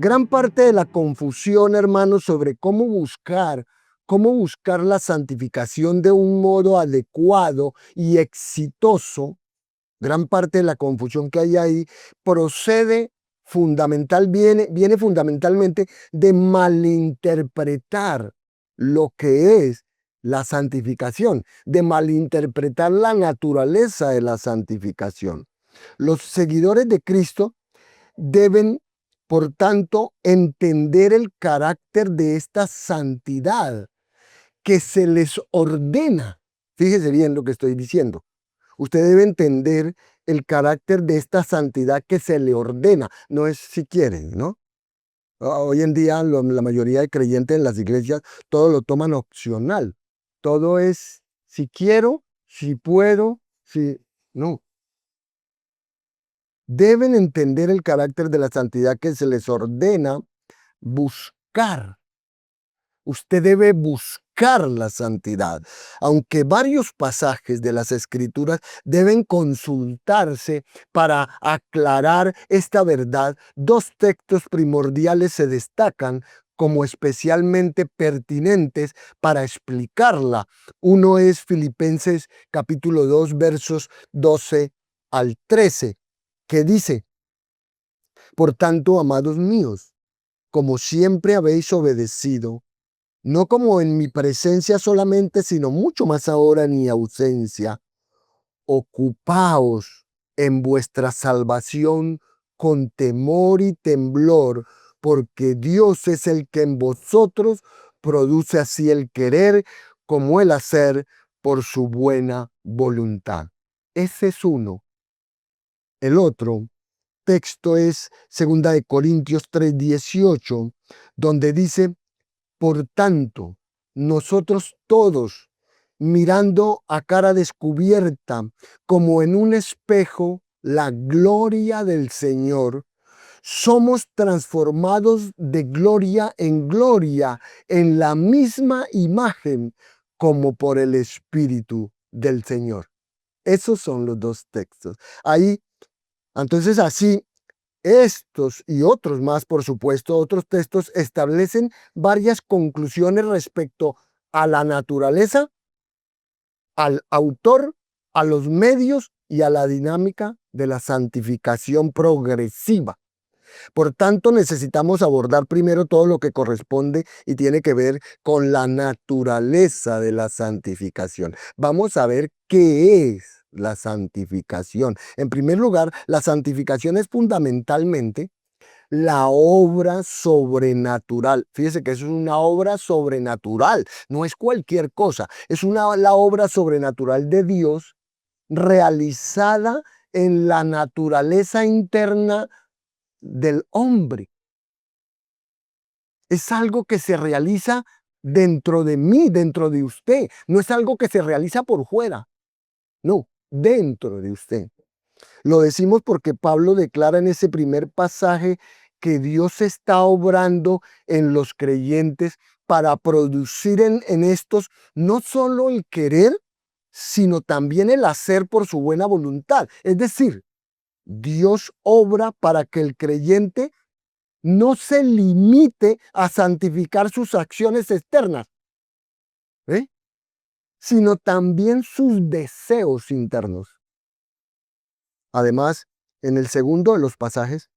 Gran parte de la confusión, hermanos, sobre cómo buscar la santificación de un modo adecuado y exitoso, gran parte de la confusión que hay ahí viene fundamentalmente de malinterpretar lo que es la santificación, de malinterpretar la naturaleza de la santificación. Los seguidores de Cristo deben, por tanto, entender el carácter de esta santidad que se les ordena. Fíjese bien lo que estoy diciendo. Usted debe entender el carácter de esta santidad que se le ordena. No es si quieren, ¿no? Hoy en día la mayoría de creyentes en las iglesias todo lo toman opcional. Todo es si quiero, si puedo, si... No. Deben entender el carácter de la santidad que se les ordena buscar. Usted debe buscar la santidad. Aunque varios pasajes de las Escrituras deben consultarse para aclarar esta verdad, dos textos primordiales se destacan como especialmente pertinentes para explicarla. Uno es Filipenses capítulo 2, versos 12 al 13, que dice: Por tanto, amados míos, como siempre habéis obedecido, no como en mi presencia solamente, sino mucho más ahora en mi ausencia, ocupaos en vuestra salvación con temor y temblor, porque Dios es el que en vosotros produce así el querer como el hacer por su buena voluntad. Ese es uno. El otro texto es 2 Corintios 3:18, donde dice: Por tanto, nosotros todos, mirando a cara descubierta, como en un espejo, la gloria del Señor, somos transformados de gloria en la misma imagen, como por el Espíritu del Señor. Esos son los dos textos. Ahí, entonces así, estos y otros más, por supuesto, otros textos establecen varias conclusiones respecto a la naturaleza, al autor, a los medios y a la dinámica de la santificación progresiva. Por tanto, necesitamos abordar primero todo lo que corresponde y tiene que ver con la naturaleza de la santificación. Vamos a ver qué es la santificación. En primer lugar, la santificación es fundamentalmente la obra sobrenatural. Fíjese que eso es una obra sobrenatural, no es cualquier cosa. Es la obra sobrenatural de Dios realizada en la naturaleza interna del hombre. Es algo que se realiza dentro de mí, dentro de usted. No es algo que se realiza por fuera. No, dentro de usted. Lo decimos porque Pablo declara en ese primer pasaje que Dios está obrando en los creyentes para producir en estos no solo el querer, sino también el hacer por su buena voluntad. Es decir, Dios obra para que el creyente no se limite a santificar sus acciones externas, ¿eh? Sino también sus deseos internos. Además, en el segundo de los pasajes,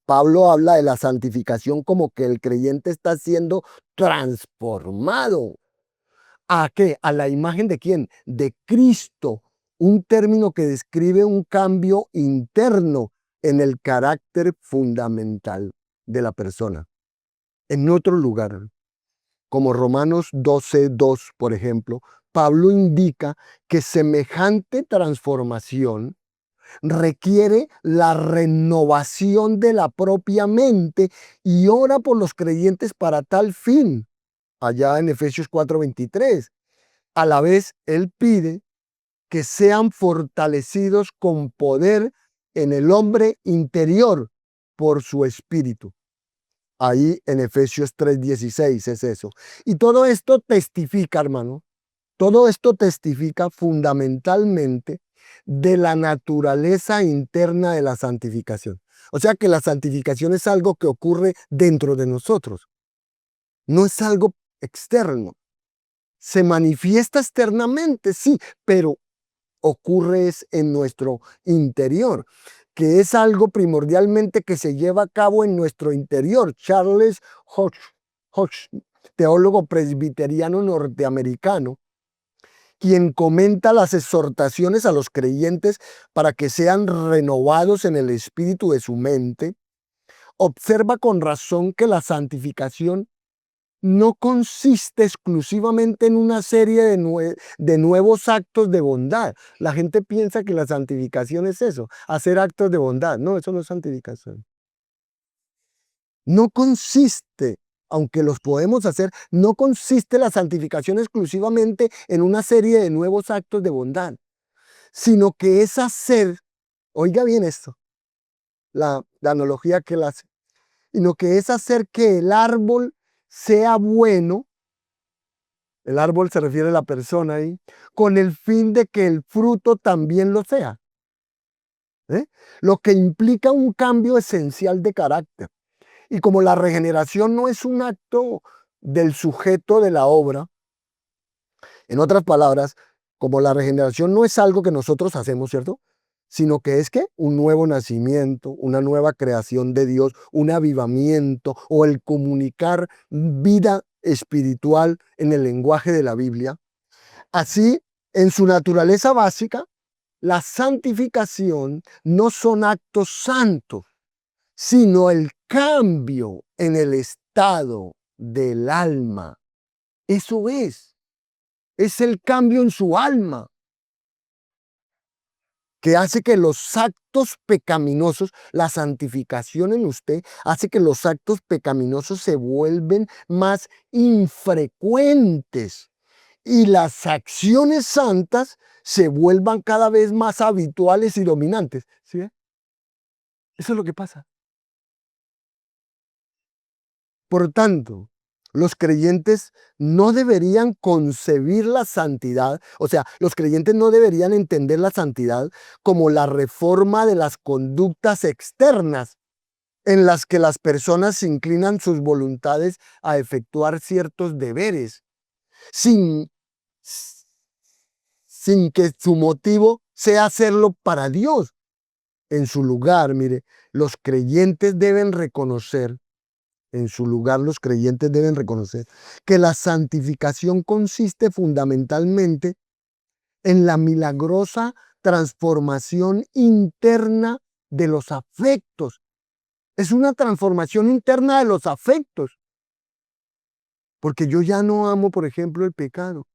Pablo habla de la santificación como que el creyente está siendo transformado. ¿A qué? ¿A la imagen de quién? De Cristo. Un término que describe un cambio interno en el carácter fundamental de la persona. En otro lugar, como Romanos 12:2, por ejemplo, Pablo indica que semejante transformación requiere la renovación de la propia mente y ora por los creyentes para tal fin. Allá en Efesios 4:23. A la vez, él pide que sean fortalecidos con poder en el hombre interior por su espíritu. Ahí en Efesios 3:16 es eso. Y todo esto testifica, hermano, todo esto testifica fundamentalmente de la naturaleza interna de la santificación. O sea que la santificación es algo que ocurre dentro de nosotros, no es algo externo. Se manifiesta externamente, sí, pero ocurre es en nuestro interior, que es algo primordialmente que se lleva a cabo en nuestro interior. Charles Hodge, teólogo presbiteriano norteamericano, quien comenta las exhortaciones a los creyentes para que sean renovados en el espíritu de su mente, observa con razón que la santificación no consiste exclusivamente en una serie de nuevos actos de bondad. La gente piensa que la santificación es eso, hacer actos de bondad. No, eso no es santificación. No consiste, aunque los podemos hacer, no consiste la santificación exclusivamente en una serie de nuevos actos de bondad, sino que es hacer, oiga bien esto, la analogía que él hace, sino que es hacer que el árbol sea bueno. El árbol se refiere a la persona ahí, con el fin de que el fruto también lo sea. ¿Eh? Lo que implica un cambio esencial de carácter. Y como la regeneración no es un acto del sujeto de la obra, en otras palabras, como la regeneración no es algo que nosotros hacemos, ¿cierto? Sino que es que un nuevo nacimiento, una nueva creación de Dios, un avivamiento o el comunicar vida espiritual en el lenguaje de la Biblia. Así, en su naturaleza básica, la santificación no son actos santos, sino el cambio en el estado del alma. Eso es el cambio en su alma que hace que los actos pecaminosos, la santificación en usted, hace que los actos pecaminosos se vuelven más infrecuentes y las acciones santas se vuelvan cada vez más habituales y dominantes. ¿Sí? Eso es lo que pasa. Por tanto, los creyentes no deberían concebir la santidad, o sea, los creyentes no deberían entender la santidad como la reforma de las conductas externas en las que las personas inclinan sus voluntades a efectuar ciertos deberes, sin, sin que su motivo sea hacerlo para Dios. En su lugar, mire, los creyentes deben reconocer, en su lugar los creyentes deben reconocer que la santificación consiste fundamentalmente en la milagrosa transformación interna de los afectos. Es una transformación interna de los afectos. Porque yo ya no amo, por ejemplo, el pecado.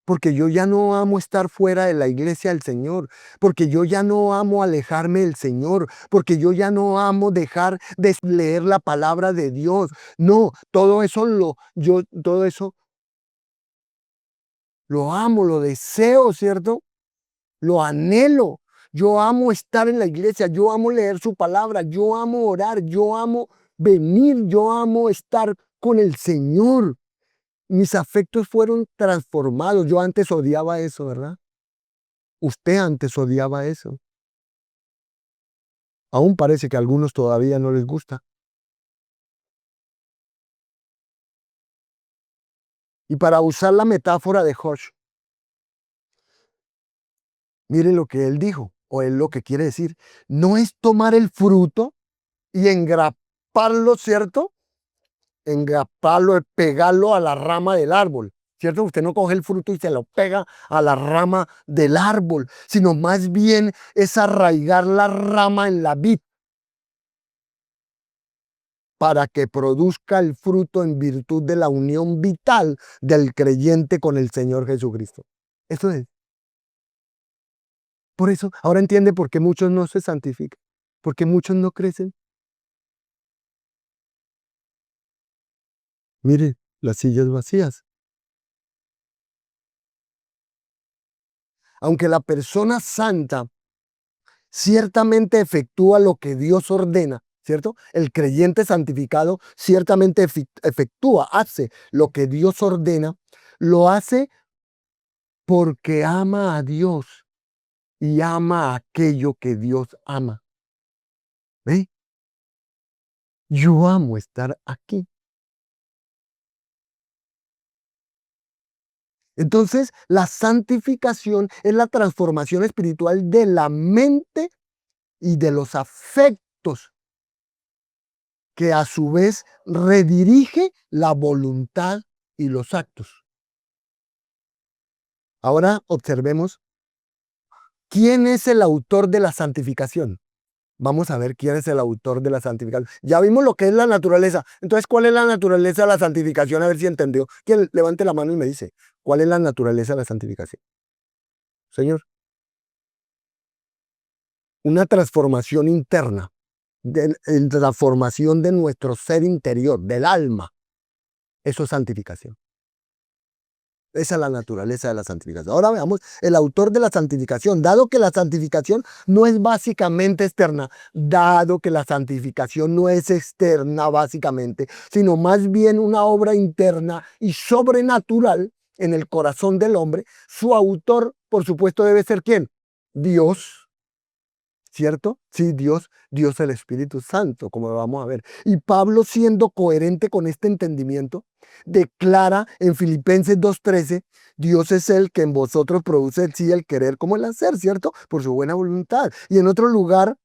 Porque yo ya no amo estar fuera de la iglesia del Señor, porque yo ya no amo alejarme del Señor, porque yo ya no amo dejar de leer la palabra de Dios. No, todo eso lo amo, lo deseo, ¿cierto? Lo anhelo. Yo amo estar en la iglesia, yo amo leer su palabra, yo amo orar, yo amo venir, yo amo estar con el Señor. Mis afectos fueron transformados. Yo antes odiaba eso, ¿verdad? Usted antes odiaba eso. Aún parece que a algunos todavía no les gusta. Y para usar la metáfora de Hodge, mire lo que él dijo, o él lo que quiere decir. No es tomar el fruto y engraparlo, ¿cierto? Engraparlo, pegarlo a la rama del árbol, ¿cierto? Usted no coge el fruto y se lo pega a la rama del árbol, sino más bien es arraigar la rama en la vid para que produzca el fruto en virtud de la unión vital del creyente con el Señor Jesucristo. Eso es. Por eso, ahora entiende por qué muchos no se santifican, por qué muchos no crecen. Mire, las sillas vacías. Aunque la persona santa ciertamente efectúa lo que Dios ordena, ¿cierto? El creyente santificado ciertamente efectúa, hace lo que Dios ordena, lo hace porque ama a Dios y ama aquello que Dios ama. ¿Ve? Yo amo estar aquí. Entonces, la santificación es la transformación espiritual de la mente y de los afectos, que a su vez redirige la voluntad y los actos. Ahora observemos quién es el autor de la santificación. Vamos a ver quién es el autor de la santificación. Ya vimos lo que es la naturaleza. Entonces, ¿cuál es la naturaleza de la santificación? A ver si entendió. ¿Quién levante la mano y me dice, ¿cuál es la naturaleza de la santificación? Señor, una transformación interna, transformación de nuestro ser interior, del alma. Eso es santificación. Esa es la naturaleza de la santificación. Ahora veamos el autor de la santificación. Dado que la santificación no es básicamente externa, dado que la santificación no es externa básicamente, sino más bien una obra interna y sobrenatural en el corazón del hombre, su autor, por supuesto, debe ser ¿quién? Dios. ¿Cierto? Sí, Dios el Espíritu Santo, como vamos a ver. Y Pablo, siendo coherente con este entendimiento, declara en Filipenses 2:13, Dios es el que en vosotros produce el sí, el querer como el hacer, ¿cierto? Por su buena voluntad. Y en otro lugar,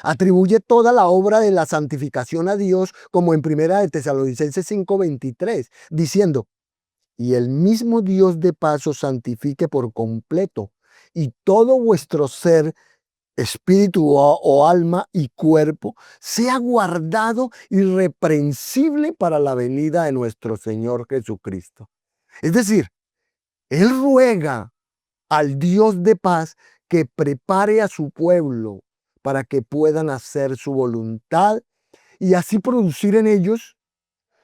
atribuye toda la obra de la santificación a Dios, como en Primera de Tesalonicenses 5:23, diciendo, y el mismo Dios de paz os santifique por completo, y todo vuestro ser, espíritu o alma y cuerpo, sea guardado irreprensible para la venida de nuestro Señor Jesucristo. Es decir, Él ruega al Dios de paz que prepare a su pueblo para que puedan hacer su voluntad y así producir en ellos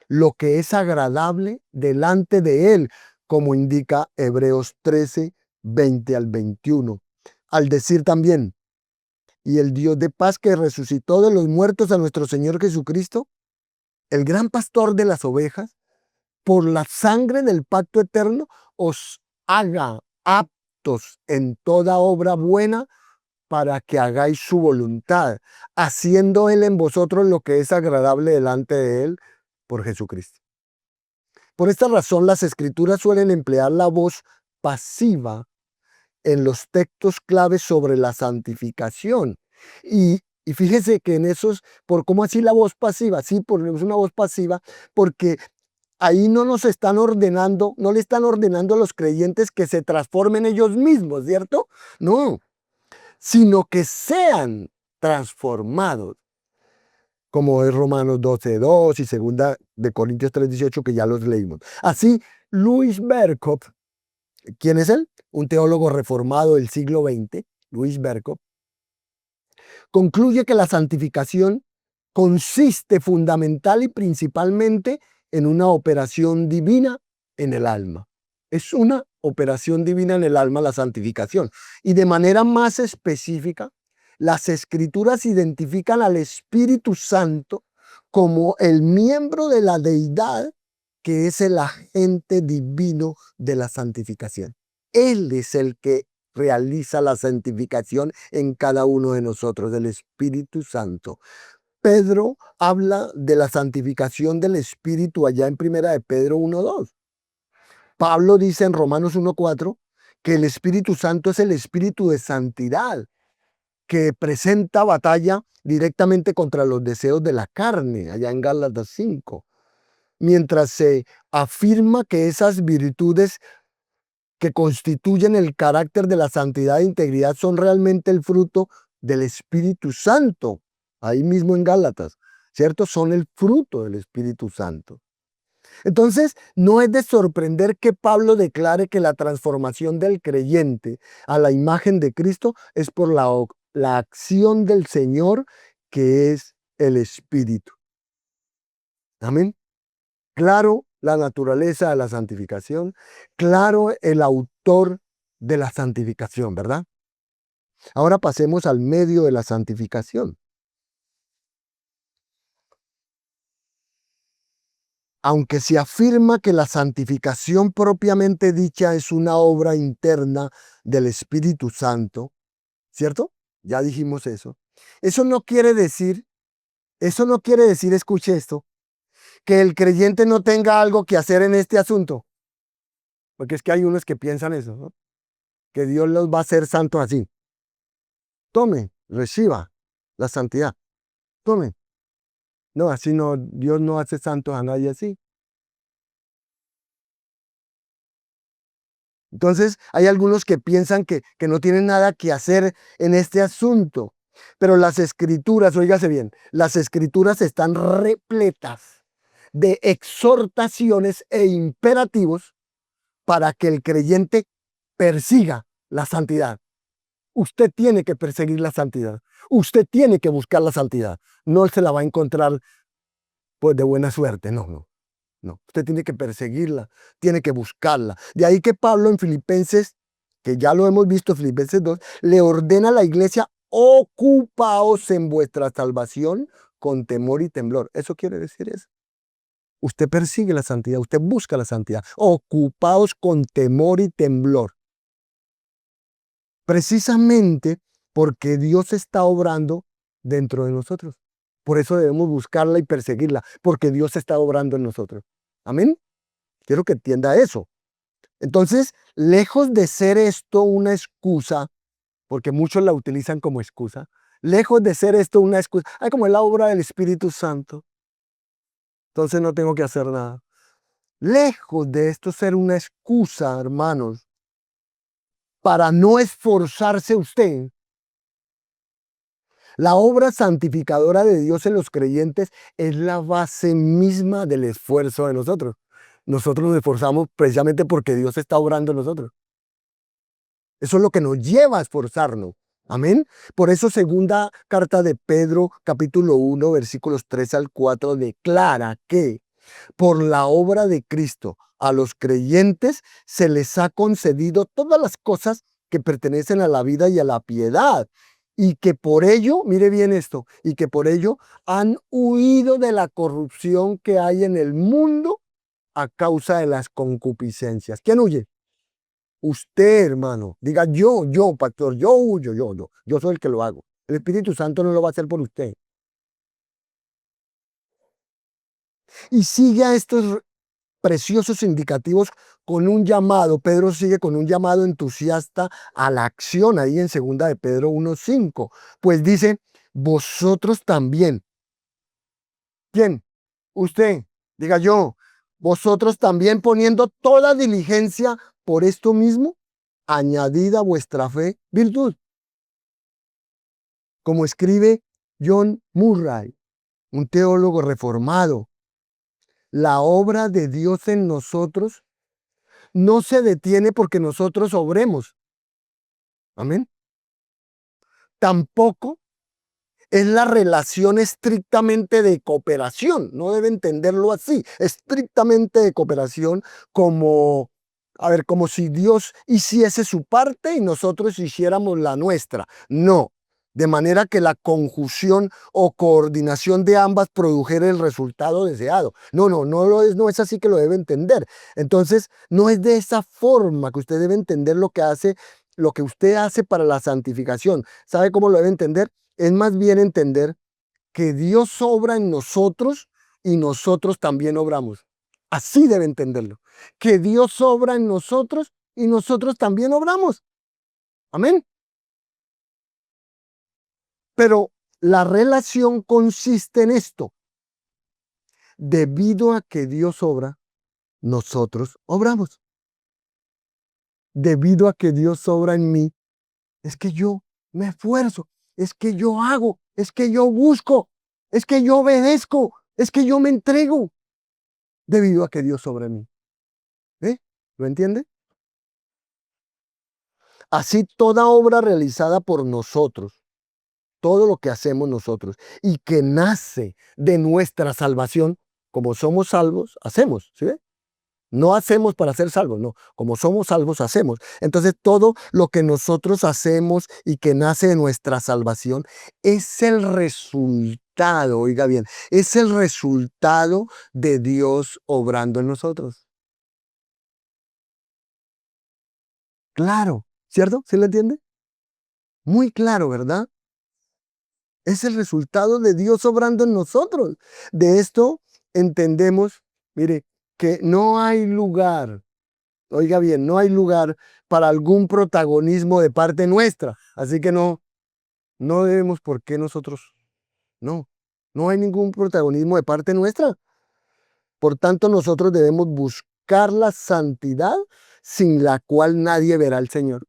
lo que es agradable delante de Él, como indica Hebreos 13:20 al 21. Al decir también, y el Dios de paz que resucitó de los muertos a nuestro Señor Jesucristo, el gran pastor de las ovejas, por la sangre del pacto eterno, os haga aptos en toda obra buena para que hagáis su voluntad, haciendo Él en vosotros lo que es agradable delante de Él por Jesucristo. Por esta razón, las escrituras suelen emplear la voz pasiva en los textos claves sobre la santificación. Y fíjese que en esos, por cómo así la voz pasiva, sí, porque es una voz pasiva, porque ahí no nos están ordenando, no le están ordenando a los creyentes que se transformen ellos mismos, ¿cierto? No, sino que sean transformados, como es Romanos 12:2 y segunda de Corintios 3:18, que ya los leímos. Así, Louis Berkhof, ¿quién es él? Un teólogo reformado del siglo XX, Louis Berkhof, concluye que la santificación consiste fundamental y principalmente en una operación divina en el alma. Es una operación divina en el alma la santificación. Y de manera más específica, las escrituras identifican al Espíritu Santo como el miembro de la deidad que es el agente divino de la santificación. Él es el que realiza la santificación en cada uno de nosotros, del Espíritu Santo. Pedro habla de la santificación del Espíritu allá en Primera de Pedro 1:2. Pablo dice en Romanos 1:4 que el Espíritu Santo es el Espíritu de santidad, que presenta batalla directamente contra los deseos de la carne, allá en Gálatas 5. Mientras se afirma que esas virtudes que constituyen el carácter de la santidad e integridad son realmente el fruto del Espíritu Santo, ahí mismo en Gálatas, ¿cierto? Son el fruto del Espíritu Santo. Entonces, no es de sorprender que Pablo declare que la transformación del creyente a la imagen de Cristo es por la acción del Señor, que es el Espíritu. Amén. Claro, la naturaleza de la santificación, claro, el autor de la santificación, ¿verdad? Ahora pasemos al medio de la santificación. aunque se afirma que la santificación propiamente dicha es una obra interna del Espíritu Santo, ¿cierto? Ya dijimos eso. Eso no quiere decir, escuche esto, que el creyente no tenga algo que hacer en este asunto. Porque es que hay unos que piensan eso, ¿no? Que Dios los va a hacer santos así. Tome, reciba la santidad. Tome. No, así no, Dios no hace santos a nadie así. Entonces, hay algunos que piensan que no tienen nada que hacer en este asunto. Pero las escrituras, óigase bien, las escrituras están repletas de exhortaciones e imperativos para que el creyente persiga la santidad. Usted tiene que perseguir la santidad. Usted tiene que buscar la santidad. No se la va a encontrar pues de buena suerte, no, no. No, usted tiene que perseguirla, tiene que buscarla. De ahí que Pablo en Filipenses, que ya lo hemos visto, Filipenses 2, le ordena a la iglesia, ocupaos en vuestra salvación con temor y temblor. Eso quiere decir eso. Usted persigue la santidad, usted busca la santidad. Ocupaos con temor y temblor. Precisamente porque Dios está obrando dentro de nosotros. Por eso debemos buscarla y perseguirla, porque Dios está obrando en nosotros. Amén. Quiero que entienda eso. Entonces, lejos de ser esto una excusa, porque muchos la utilizan como excusa, lejos de ser esto una excusa, ay, como es la obra del Espíritu Santo, entonces no tengo que hacer nada. Lejos de esto ser una excusa, hermanos, para no esforzarse usted, la obra santificadora de Dios en los creyentes es la base misma del esfuerzo de nosotros. Nosotros nos esforzamos precisamente porque Dios está obrando en nosotros. Eso es lo que nos lleva a esforzarnos. Amén. Por eso segunda carta de Pedro, capítulo 1, versículos 3 al 4, declara que por la obra de Cristo a los creyentes se les ha concedido todas las cosas que pertenecen a la vida y a la piedad. Y que por ello, mire bien esto, y que por ello han huido de la corrupción que hay en el mundo a causa de las concupiscencias. ¿Quién huye? Usted, hermano, diga yo, pastor, yo huyo, yo soy el que lo hago. El Espíritu Santo no lo va a hacer por usted. Y sigue a estos preciosos indicativos con un llamado. Pedro sigue con un llamado entusiasta a la acción ahí en segunda de Pedro 1:5. Pues dice, vosotros también. ¿Quién? Usted. Diga yo. Vosotros también poniendo toda diligencia por esto mismo, añadida a vuestra fe virtud. Como escribe John Murray, un teólogo reformado, la obra de Dios en nosotros no se detiene porque nosotros obremos. Amén. Tampoco es la relación estrictamente de cooperación. No debe entenderlo así. Estrictamente de cooperación como, a ver, como si Dios hiciese su parte y nosotros hiciéramos la nuestra. No. De manera que la conjunción o coordinación de ambas produjera el resultado deseado. No es así que lo debe entender. Entonces, no es de esa forma que usted debe entender lo que hace, lo que usted hace para la santificación. ¿Sabe cómo lo debe entender? Es más bien entender que Dios obra en nosotros y nosotros también obramos. Así debe entenderlo. Que Dios obra en nosotros y nosotros también obramos. Amén. Pero la relación consiste en esto. Debido a que Dios obra, nosotros obramos. Debido a que Dios obra en mí, es que yo me esfuerzo, es que yo hago, es que yo busco, es que yo obedezco, es que yo me entrego. Debido a que Dios obra en mí. ¿Eh? ¿Lo entiende? Así toda obra realizada por nosotros, todo lo que hacemos nosotros y que nace de nuestra salvación, como somos salvos, hacemos, ¿sí ve? No hacemos para ser salvos, no. Como somos salvos, hacemos. Entonces, todo lo que nosotros hacemos y que nace de nuestra salvación es el resultado resultado, oiga bien, es el resultado de Dios obrando en nosotros. Claro, ¿cierto? ¿Sí lo entiende? Muy claro, ¿verdad? Es el resultado de Dios obrando en nosotros. De esto entendemos, mire, que no hay lugar, oiga bien, no hay lugar para algún protagonismo de parte nuestra. Así que no debemos por qué nosotros, no, no hay ningún protagonismo de parte nuestra. Por tanto, nosotros debemos buscar la santidad sin la cual nadie verá al Señor.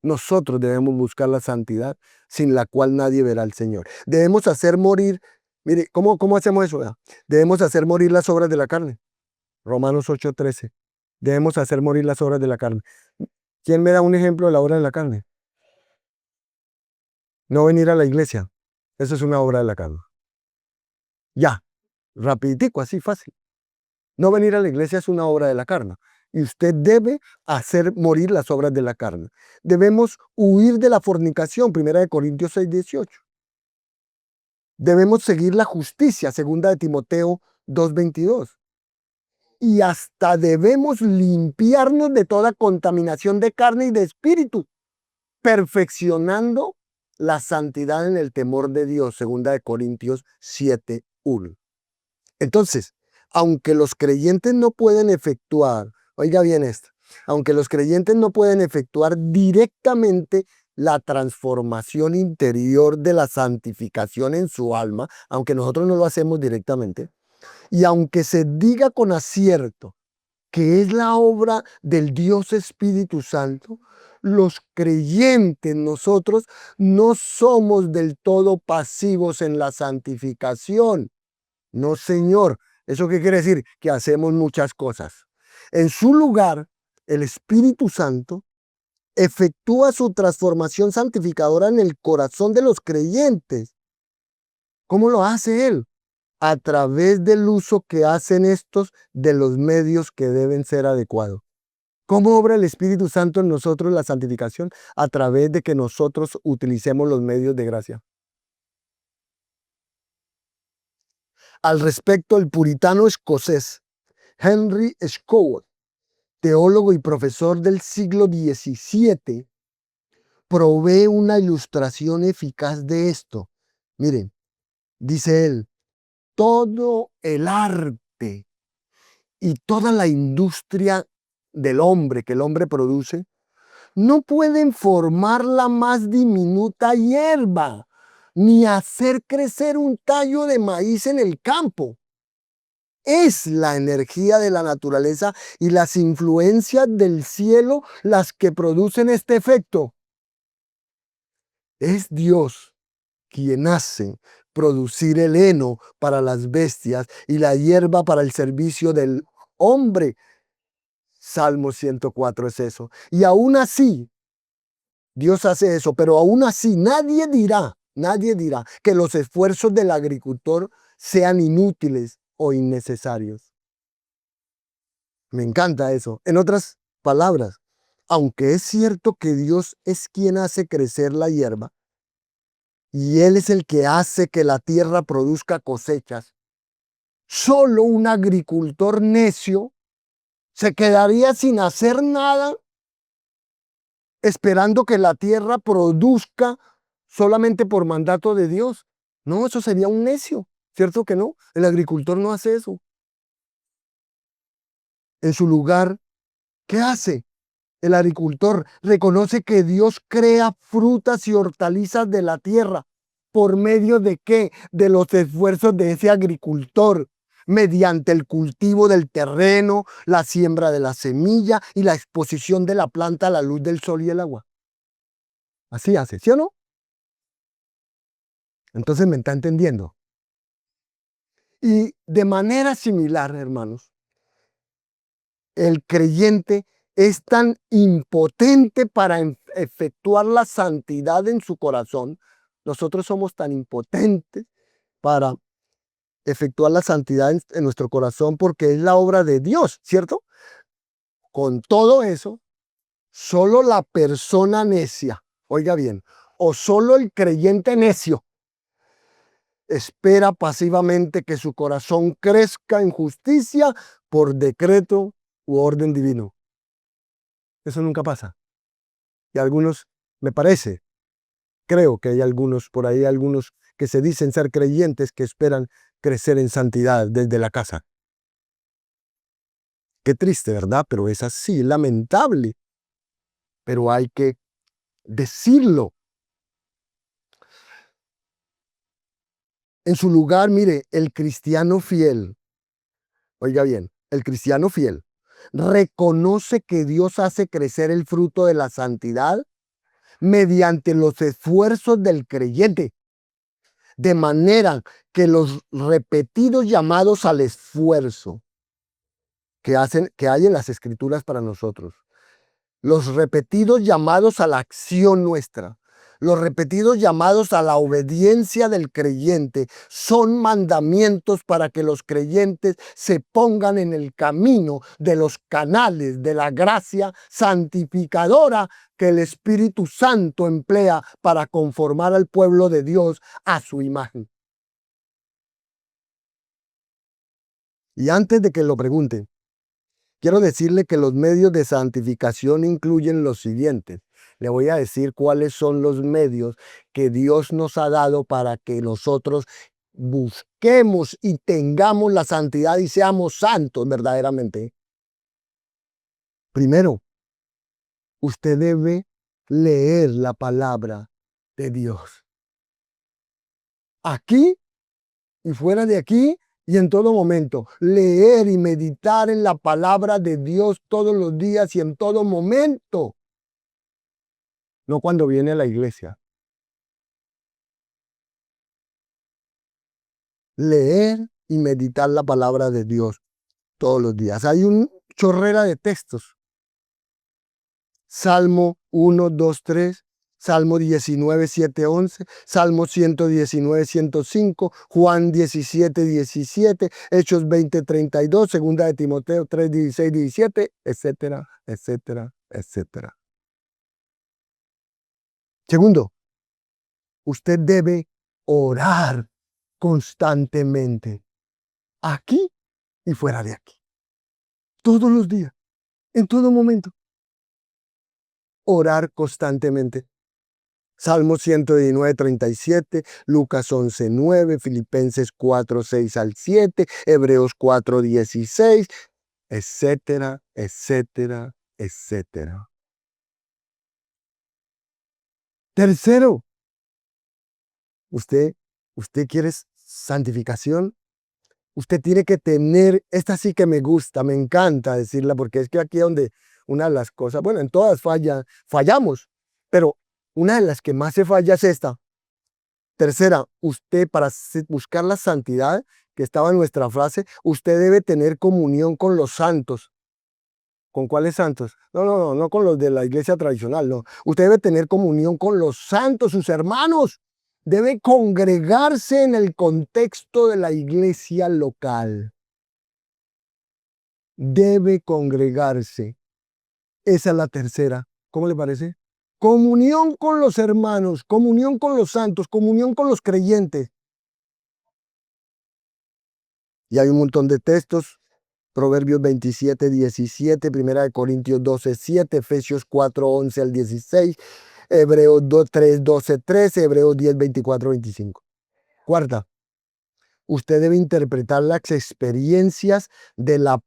Nosotros debemos buscar la santidad sin la cual nadie verá al Señor. Debemos hacer morir, mire, ¿cómo hacemos eso? Vea? Debemos hacer morir las obras de la carne. Romanos 8:13. Debemos hacer morir las obras de la carne. ¿Quién me da un ejemplo de la obra de la carne? No venir a la iglesia. Eso es una obra de la carne. Ya, rapiditico, así fácil. No venir a la iglesia es una obra de la carne. Y usted debe hacer morir las obras de la carne. Debemos huir de la fornicación, 1 Corintios 6:18. Debemos seguir la justicia, 2 Timoteo 2:22. Y hasta debemos limpiarnos de toda contaminación de carne y de espíritu, perfeccionando la santidad en el temor de Dios, 2 Corintios 7:1. Entonces, aunque los creyentes no pueden efectuar, oiga bien esto, aunque los creyentes no pueden efectuar directamente la transformación interior de la santificación en su alma, aunque nosotros no lo hacemos directamente, y aunque se diga con acierto que es la obra del Dios Espíritu Santo, los creyentes nosotros no somos del todo pasivos en la santificación. No, Señor. ¿Eso qué quiere decir? Que hacemos muchas cosas. En su lugar, el Espíritu Santo efectúa su transformación santificadora en el corazón de los creyentes. ¿Cómo lo hace Él? A través del uso que hacen estos de los medios que deben ser adecuados. ¿Cómo obra el Espíritu Santo en nosotros la santificación? A través de que nosotros utilicemos los medios de gracia. Al respecto, el puritano escocés Henry Scouot, teólogo y profesor del siglo XVII, provee una ilustración eficaz de esto. Miren, dice él, todo el arte y toda la industria del hombre que el hombre produce no pueden formar la más diminuta hierba, ni hacer crecer un tallo de maíz en el campo. Es la energía de la naturaleza y las influencias del cielo las que producen este efecto. Es Dios quien hace producir el heno para las bestias y la hierba para el servicio del hombre. Salmo 104 es eso. Y aún así, Dios hace eso, pero aún así nadie dirá que los esfuerzos del agricultor sean inútiles o innecesarios. Me encanta eso. En otras palabras, aunque es cierto que Dios es quien hace crecer la hierba y Él es el que hace que la tierra produzca cosechas, solo un agricultor necio se quedaría sin hacer nada esperando que la tierra produzca solamente por mandato de Dios. No, eso sería un necio, ¿cierto que no? El agricultor no hace eso. En su lugar, ¿qué hace? El agricultor reconoce que Dios crea frutas y hortalizas de la tierra. ¿Por medio de qué? De los esfuerzos de ese agricultor, mediante el cultivo del terreno, la siembra de la semilla y la exposición de la planta a la luz del sol y el agua. Así hace, ¿sí o no? Entonces me está entendiendo. Y de manera similar, hermanos, el creyente es tan impotente para efectuar la santidad en su corazón. Nosotros somos tan impotentes para efectuar la santidad en nuestro corazón porque es la obra de Dios, ¿cierto? Con todo eso, solo la persona necia, oiga bien, o solo el creyente necio espera pasivamente que su corazón crezca en justicia por decreto u orden divino. Eso nunca pasa. Y algunos, me parece, creo que hay algunos, por ahí algunos que se dicen ser creyentes que esperan crecer en santidad desde la casa. Qué triste, ¿verdad? Pero es así, lamentable. Pero hay que decirlo. En su lugar, mire, el cristiano fiel, oiga bien, el cristiano fiel reconoce que Dios hace crecer el fruto de la santidad mediante los esfuerzos del creyente, de manera que los repetidos llamados al esfuerzo que hay en las escrituras para nosotros, los repetidos llamados a la acción nuestra, los repetidos llamados a la obediencia del creyente son mandamientos para que los creyentes se pongan en el camino de los canales de la gracia santificadora que el Espíritu Santo emplea para conformar al pueblo de Dios a su imagen. Y antes de que lo pregunten, quiero decirle que los medios de santificación incluyen los siguientes. Le voy a decir cuáles son los medios que Dios nos ha dado para que nosotros busquemos y tengamos la santidad y seamos santos verdaderamente. Primero, usted debe leer la palabra de Dios. Aquí y fuera de aquí y en todo momento. Leer y meditar en la palabra de Dios todos los días y en todo momento. No cuando viene a la iglesia. Leer y meditar la palabra de Dios todos los días. Hay un chorrera de textos. Salmo 1, 2, 3. Salmo 19, 7, 11, Salmo 119, 105, Juan 17, 17, Hechos 20, 32, Segunda de Timoteo 3, 16, 17, etcétera, etcétera, etcétera. Segundo, usted debe orar constantemente, aquí y fuera de aquí, todos los días, en todo momento. Orar constantemente. Salmo 119, 37, Lucas 11, 9, Filipenses 4, 6 al 7, Hebreos 4, 16, etcétera, etcétera, etcétera. Tercero, usted quiere santificación. Usted tiene que tener, esta sí que me gusta, me encanta decirla, porque es que aquí es donde una de las cosas, bueno, en todas fallamos, pero una de las que más se falla es esta. Tercera, usted para buscar la santidad, que estaba en nuestra frase, usted debe tener comunión con los santos. ¿Con cuáles santos? No con los de la iglesia tradicional, no. Usted debe tener comunión con los santos, sus hermanos. Debe congregarse en el contexto de la iglesia local. Debe congregarse. Esa es la tercera. ¿Cómo le parece? Comunión con los hermanos, comunión con los santos, comunión con los creyentes. Y hay un montón de textos. Proverbios 27, 17, 1 Corintios 12, 7, Efesios 4, 11 al 16, Hebreos 3, 12, 13, Hebreos 10, 24, 25. Cuarta, usted debe interpretar las experiencias de la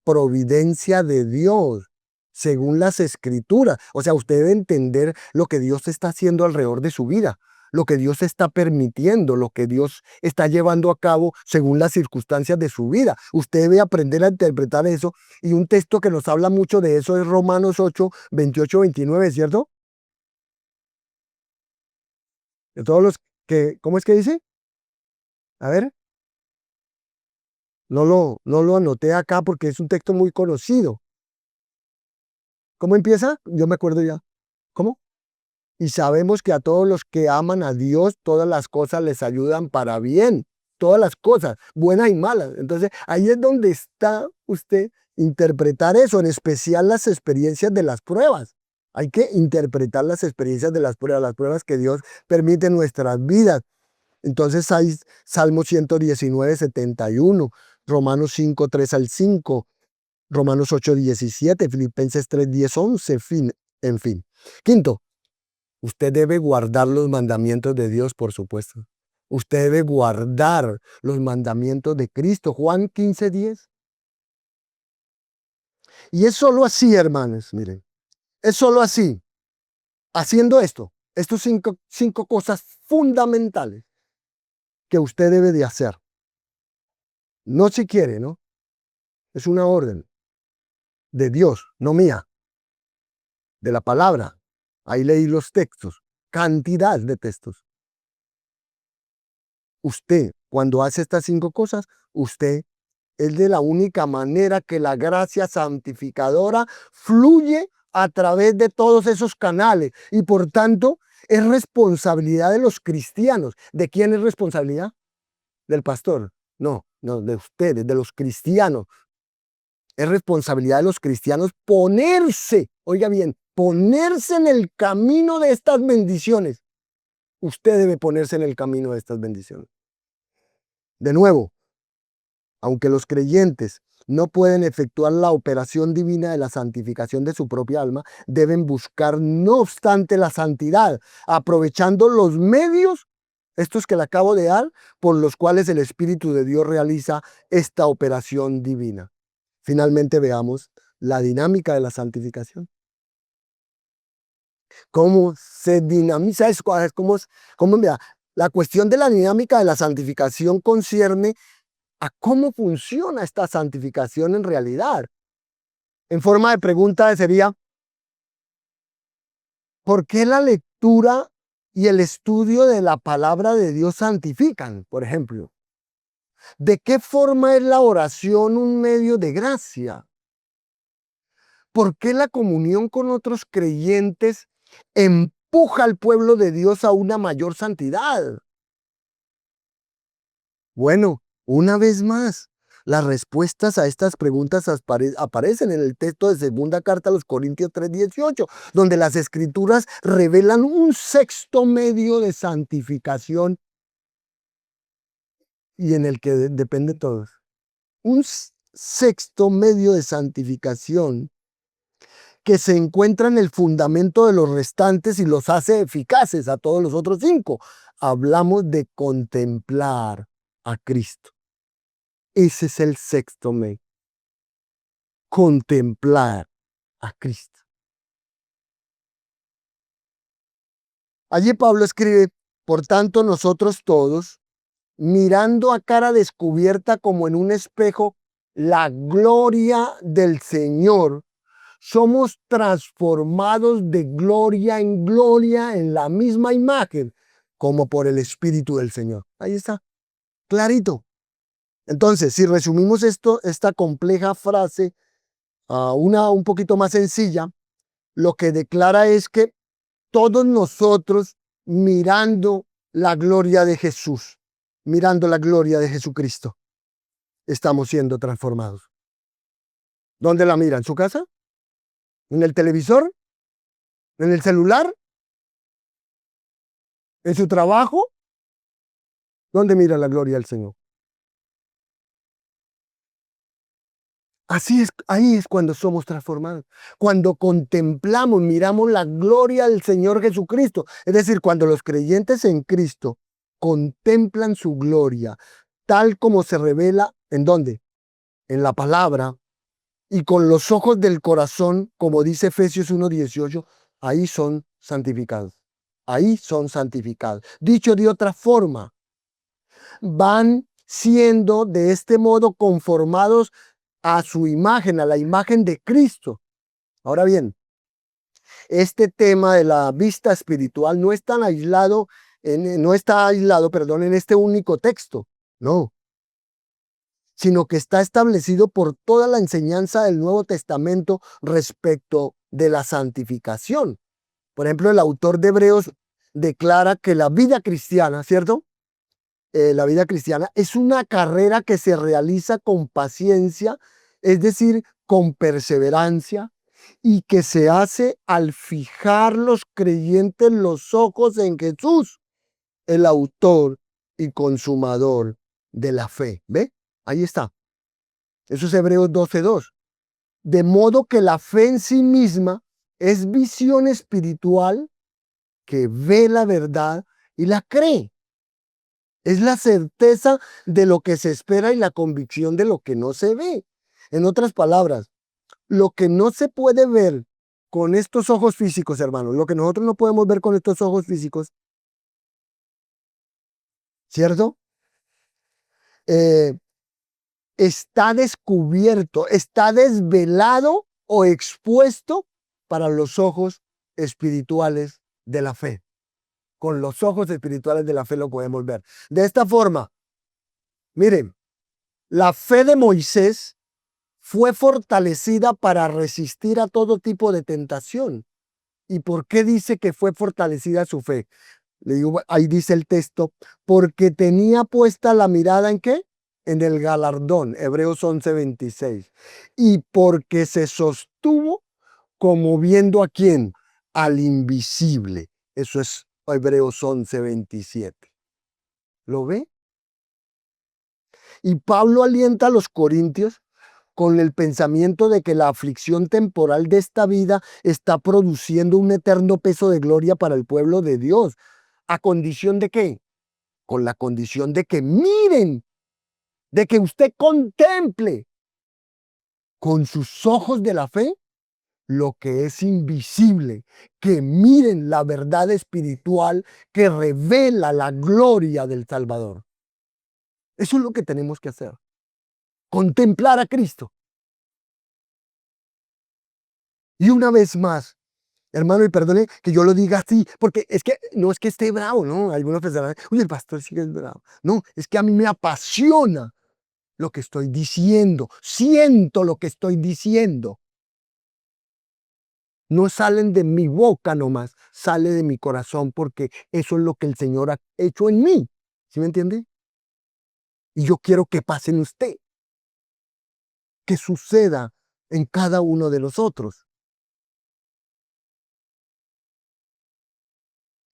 providencia de Dios según las escrituras. O sea, usted debe entender lo que Dios está haciendo alrededor de su vida, lo que Dios está permitiendo, lo que Dios está llevando a cabo según las circunstancias de su vida. Usted debe aprender a interpretar eso. Y un texto que nos habla mucho de eso es Romanos 8, 28, 29, ¿cierto? De todos los que, ¿cómo es que dice? A ver. No lo anoté acá porque es un texto muy conocido. ¿Cómo empieza? Yo me acuerdo ya. ¿Cómo? Y sabemos que a todos los que aman a Dios, todas las cosas les ayudan para bien. Todas las cosas, buenas y malas. Entonces, ahí es donde está usted interpretar eso, en especial las experiencias de las pruebas. Hay que interpretar las experiencias de las pruebas que Dios permite en nuestras vidas. Entonces hay Salmo 119, 71, Romanos 5, 3 al 5, Romanos 8, 17, Filipenses 3, 10, 11, en fin. Quinto, usted debe guardar los mandamientos de Dios, por supuesto. Usted debe guardar los mandamientos de Cristo. Juan 15, 10. Y es solo así, hermanos, miren. Es solo así, haciendo esto, estos cinco cosas fundamentales que usted debe de hacer. No si quiere, ¿no? Es una orden de Dios, no mía, de la palabra. Ahí leí los textos, cantidad de textos. Usted, cuando hace estas 5 cosas, usted es de la única manera que la gracia santificadora fluye a través de todos esos canales y por tanto es responsabilidad de los cristianos. ¿De quién es responsabilidad? ¿Del pastor? No, de ustedes, de los cristianos. Es responsabilidad de los cristianos ponerse, oiga bien, ponerse en el camino de estas bendiciones. Usted debe ponerse en el camino de estas bendiciones. De nuevo, aunque los creyentes no pueden efectuar la operación divina de la santificación de su propia alma, deben buscar, no obstante, la santidad, aprovechando los medios, estos que le acabo de dar, por los cuales el Espíritu de Dios realiza esta operación divina. Finalmente veamos la dinámica de la santificación. ¿Cómo se dinamiza? Mira, la cuestión de la dinámica de la santificación concierne a cómo funciona esta santificación en realidad. En forma de pregunta sería, ¿por qué la lectura y el estudio de la palabra de Dios santifican, por ejemplo? ¿De qué forma es la oración un medio de gracia? ¿Por qué la comunión con otros creyentes empuja al pueblo de Dios a una mayor santidad? Bueno, una vez más, las respuestas a estas preguntas aparecen en el texto de segunda carta a los Corintios 3:18, donde las escrituras revelan un sexto medio de santificación y en el que depende todos. Un sexto medio de santificación que se encuentra en el fundamento de los restantes y los hace eficaces a todos los otros 5. Hablamos de contemplar a Cristo. Ese es el sexto medio. Contemplar a Cristo. Allí Pablo escribe, por tanto nosotros todos, mirando a cara descubierta como en un espejo la gloria del Señor, somos transformados de gloria en gloria en la misma imagen, como por el Espíritu del Señor. Ahí está, clarito. Entonces, si resumimos esta compleja frase a una un poquito más sencilla, lo que declara es que todos nosotros mirando la gloria de Jesús, mirando la gloria de Jesucristo, estamos siendo transformados. ¿Dónde la mira? ¿En su casa? ¿En el televisor? ¿En el celular? ¿En su trabajo? ¿Dónde mira la gloria del Señor? Así es, ahí es cuando somos transformados. Cuando contemplamos, miramos la gloria del Señor Jesucristo. Es decir, cuando los creyentes en Cristo contemplan su gloria, tal como se revela, ¿en dónde? En la palabra, y con los ojos del corazón, como dice Efesios 1:18, ahí son santificados. Ahí son santificados. Dicho de otra forma, van siendo de este modo conformados a su imagen, a la imagen de Cristo. Ahora bien, este tema de la vista espiritual no es tan aislado, no está aislado, perdón, en este único texto, no, sino que está establecido por toda la enseñanza del Nuevo Testamento respecto de la santificación. Por ejemplo, el autor de Hebreos declara que la vida cristiana, ¿cierto? La vida cristiana es una carrera que se realiza con paciencia, es decir, con perseverancia, y que se hace al fijar los creyentes los ojos en Jesús, el autor y consumador de la fe. ¿Ve? Ahí está. Eso es Hebreos 12:2. De modo que la fe en sí misma es visión espiritual que ve la verdad y la cree. Es la certeza de lo que se espera y la convicción de lo que no se ve. En otras palabras, lo que no se puede ver con estos ojos físicos, hermanos, lo que nosotros no podemos ver con estos ojos físicos, ¿cierto? Eh, Está descubierto, está desvelado o expuesto para los ojos espirituales de la fe. Con los ojos espirituales de la fe lo podemos ver. De esta forma, miren, la fe de Moisés fue fortalecida para resistir a todo tipo de tentación. ¿Y por qué dice que fue fortalecida su fe? Le digo, ahí dice el texto, porque tenía puesta la mirada ¿en qué? En el galardón, Hebreos 11:26. Y porque se sostuvo como viendo a quién, al invisible. Eso es Hebreos 11:27. ¿Lo ve? Y Pablo alienta a los corintios con el pensamiento de que la aflicción temporal de esta vida está produciendo un eterno peso de gloria para el pueblo de Dios. ¿A condición de qué? Con la condición de que miren, de que usted contemple con sus ojos de la fe lo que es invisible, que miren la verdad espiritual que revela la gloria del Salvador. Eso es lo que tenemos que hacer, contemplar a Cristo. Y una vez más, hermano, y perdone que yo lo diga así, porque es que no es que esté bravo, ¿no? Algunos pensarán, uy, el pastor sí que es bravo. No, es que a mí me apasiona lo que estoy diciendo, siento lo que estoy diciendo. No salen de mi boca nomás, sale de mi corazón porque eso es lo que el Señor ha hecho en mí. ¿Sí me entiende? Y yo quiero que pase en usted, que suceda en cada uno de nosotros.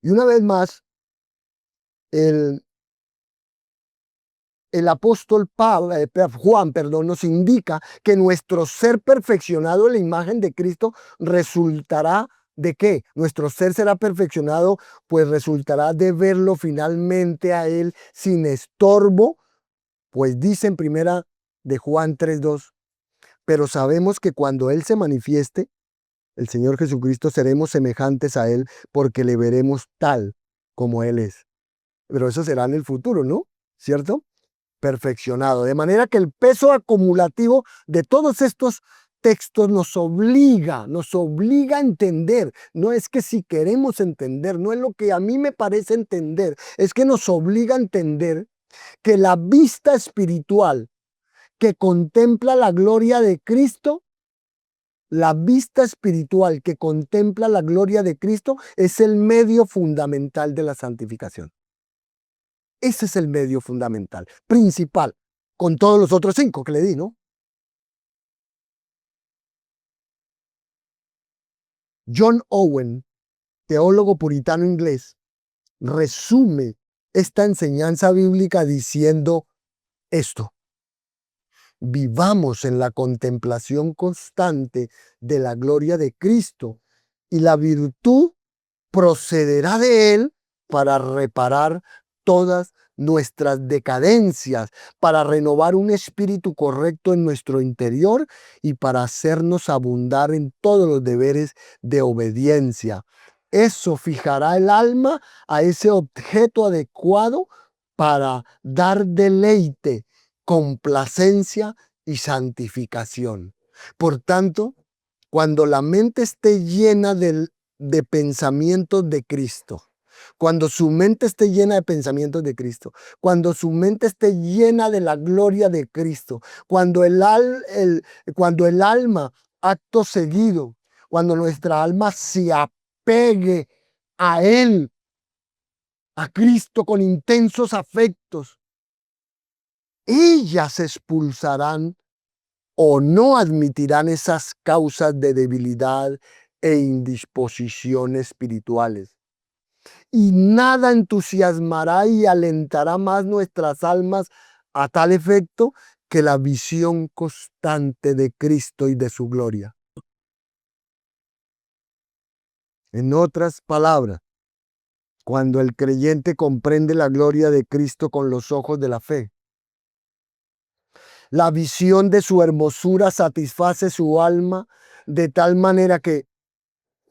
Y una vez más, el, el apóstol Juan, nos indica que nuestro ser perfeccionado en la imagen de Cristo resultará ¿de qué? Nuestro ser será perfeccionado, pues resultará de verlo finalmente a Él sin estorbo, pues dice en primera de Juan 3:2, pero sabemos que cuando Él se manifieste, el Señor Jesucristo, seremos semejantes a Él porque le veremos tal como Él es. Pero eso será en el futuro, ¿no? ¿Cierto? Perfeccionado. De manera que el peso acumulativo de todos estos textos nos obliga a entender. No es que si queremos entender, no es lo que a mí me parece entender, es que nos obliga a entender que la vista espiritual que contempla la gloria de Cristo, la vista espiritual que contempla la gloria de Cristo es el medio fundamental de la santificación. Ese es el medio fundamental, principal, con todos los otros 5 que le di, ¿no? John Owen, teólogo puritano inglés, resume esta enseñanza bíblica diciendo esto: vivamos en la contemplación constante de la gloria de Cristo y la virtud procederá de Él para reparar todas nuestras decadencias, para renovar un espíritu correcto en nuestro interior y para hacernos abundar en todos los deberes de obediencia. Eso fijará el alma a ese objeto adecuado para dar deleite, complacencia y santificación. Por tanto, cuando la mente esté llena de pensamientos de Cristo, cuando su mente esté llena de pensamientos de Cristo, cuando su mente esté llena de la gloria de Cristo, cuando cuando el alma, acto seguido, cuando nuestra alma se apegue a Él, a Cristo con intensos afectos, ellas expulsarán o no admitirán esas causas de debilidad e indisposición espirituales. y nada entusiasmará y alentará más nuestras almas a tal efecto que la visión constante de Cristo y de su gloria. En otras palabras, cuando el creyente comprende la gloria de Cristo con los ojos de la fe, la visión de su hermosura satisface su alma de tal manera que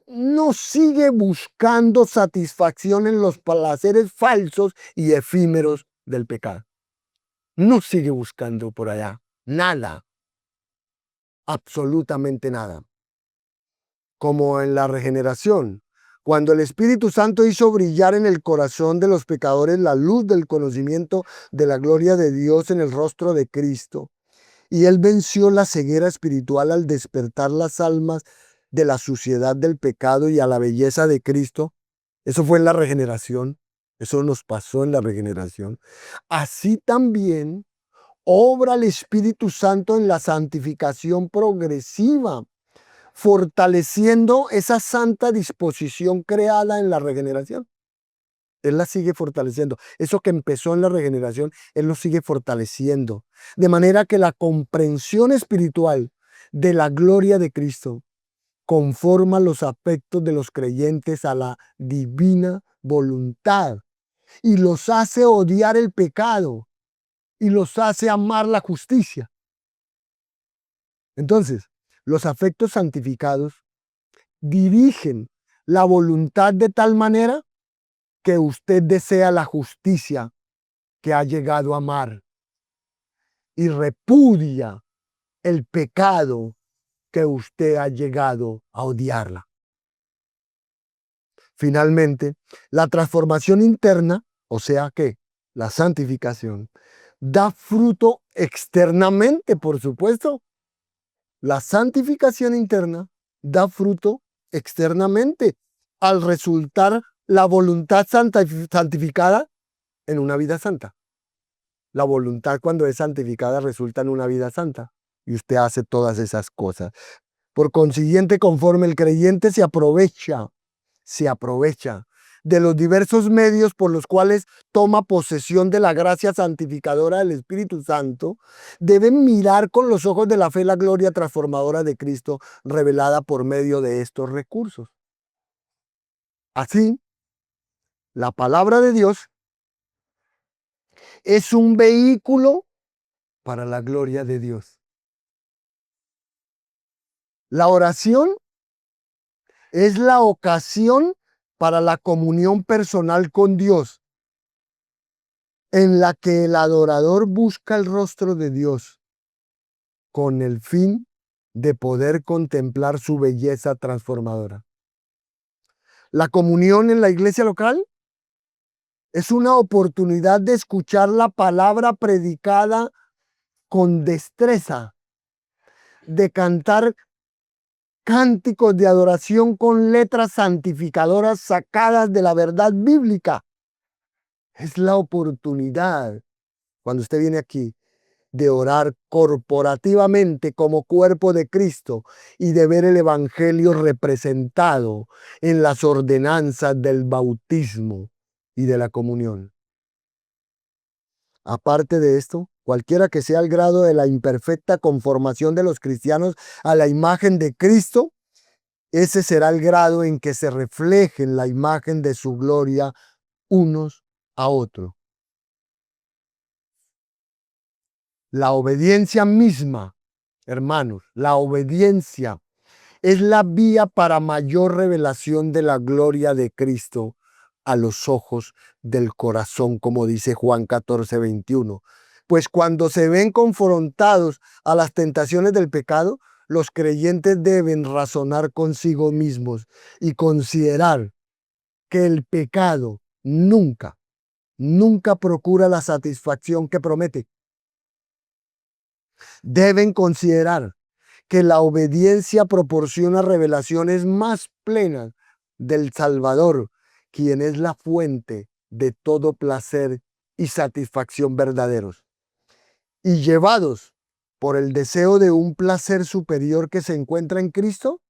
no sigue buscando satisfacción en los placeres falsos y efímeros del pecado. No sigue buscando por allá nada, absolutamente nada. Como en la regeneración, cuando el Espíritu Santo hizo brillar en el corazón de los pecadores la luz del conocimiento de la gloria de Dios en el rostro de Cristo, y Él venció la ceguera espiritual al despertar las almas de la suciedad del pecado y a la belleza de Cristo. Eso fue en la regeneración. Eso nos pasó en la regeneración. Así también obra el Espíritu Santo en la santificación progresiva, fortaleciendo esa santa disposición creada en la regeneración. Él la sigue fortaleciendo. Eso que empezó en la regeneración, Él lo sigue fortaleciendo. De manera que la comprensión espiritual de la gloria de Cristo conforma los afectos de los creyentes a la divina voluntad y los hace odiar el pecado y los hace amar la justicia. Entonces, los afectos santificados dirigen la voluntad de tal manera que usted desea la justicia que ha llegado a amar y repudia el pecado que usted ha llegado a odiarla. Finalmente, la transformación interna, o sea que la santificación, da fruto externamente, por supuesto. La santificación interna da fruto externamente al resultar la voluntad santificada en una vida santa. La voluntad cuando es santificada resulta en una vida santa y usted hace todas esas cosas. Por consiguiente, conforme el creyente se aprovecha de los diversos medios por los cuales toma posesión de la gracia santificadora del Espíritu Santo, deben mirar con los ojos de la fe la gloria transformadora de Cristo revelada por medio de estos recursos. Así, la palabra de Dios es un vehículo para la gloria de Dios. La oración es la ocasión para la comunión personal con Dios, en la que el adorador busca el rostro de Dios con el fin de poder contemplar su belleza transformadora. La comunión en la iglesia local es una oportunidad de escuchar la palabra predicada con destreza, de cantar cánticos de adoración con letras santificadoras sacadas de la verdad bíblica. Es la oportunidad, cuando usted viene aquí, de orar corporativamente como cuerpo de Cristo y de ver el Evangelio representado en las ordenanzas del bautismo y de la comunión. Aparte de esto, cualquiera que sea el grado de la imperfecta conformación de los cristianos a la imagen de Cristo, ese será el grado en que se reflejen la imagen de su gloria unos a otros. La obediencia misma, hermanos, la obediencia es la vía para mayor revelación de la gloria de Cristo a los ojos del corazón, como dice Juan 14:21. Pues cuando se ven confrontados a las tentaciones del pecado, los creyentes deben razonar consigo mismos y considerar que el pecado nunca procura la satisfacción que promete. Deben considerar que la obediencia proporciona revelaciones más plenas del Salvador, quien es la fuente de todo placer y satisfacción verdaderos. Y llevados por el deseo de un placer superior que se encuentra en Cristo,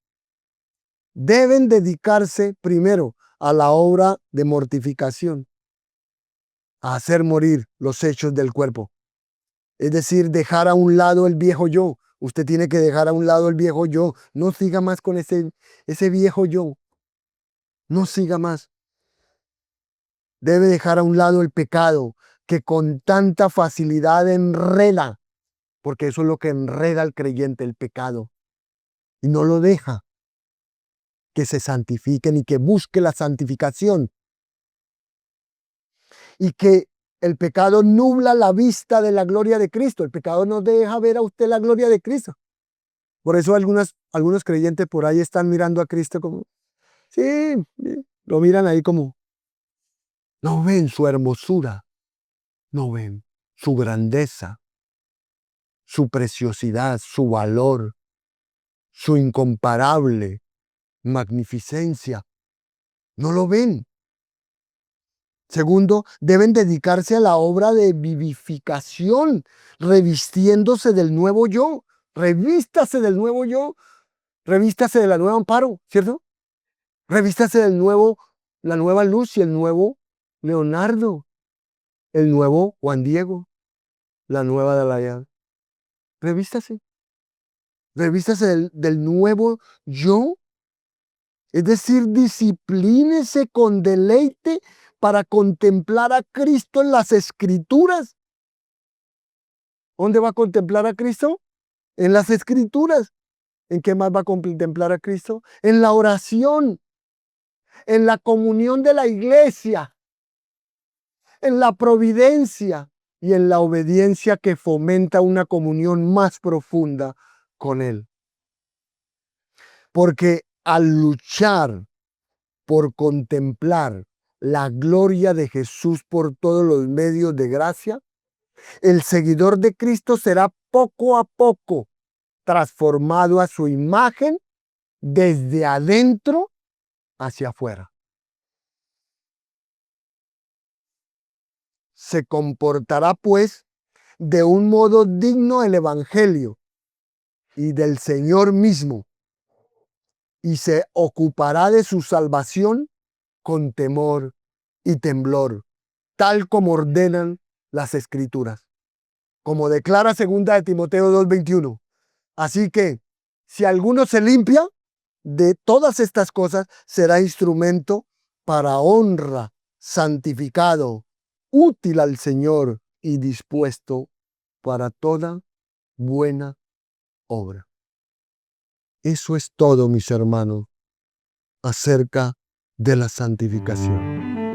deben dedicarse primero a la obra de mortificación, a hacer morir los hechos del cuerpo. Es decir, dejar a un lado el viejo yo. Usted tiene que dejar a un lado el viejo yo. No siga más con ese viejo yo. No siga más. Debe dejar a un lado el pecado que con tanta facilidad enreda, porque eso es lo que enreda al creyente, el pecado. Y no lo deja que se santifique ni que busque la santificación. Y que el pecado nubla la vista de la gloria de Cristo. El pecado no deja ver a usted la gloria de Cristo. Por eso algunos creyentes por ahí están mirando a Cristo como, sí, lo miran ahí como, no ven su hermosura, no ven su grandeza, su preciosidad, su valor, su incomparable magnificencia. No lo ven. Segundo, deben dedicarse a la obra de vivificación, revistiéndose del nuevo yo. Revístase del nuevo yo, revístase de la nueva Amparo, ¿cierto? Revístase la nueva Luz y el nuevo Leonardo, el nuevo Juan Diego, la nueva Dalaya. Revístase. Revístase del nuevo yo. Es decir, disciplínese con deleite para contemplar a Cristo en las Escrituras. ¿Dónde va a contemplar a Cristo? En las Escrituras. ¿En qué más va a contemplar a Cristo? En la oración, en la comunión de la iglesia, en la providencia y en la obediencia que fomenta una comunión más profunda con Él. Porque al luchar por contemplar la gloria de Jesús por todos los medios de gracia, el seguidor de Cristo será poco a poco transformado a su imagen desde adentro hacia afuera. Se comportará, pues, de un modo digno del Evangelio y del Señor mismo, y se ocupará de su salvación con temor y temblor, tal como ordenan las Escrituras, como declara 2 Timoteo 2:21. Así que, si alguno se limpia de todas estas cosas, será instrumento para honra, santificado, útil al Señor y dispuesto para toda buena obra. Eso es todo, mis hermanos, acerca de la santificación.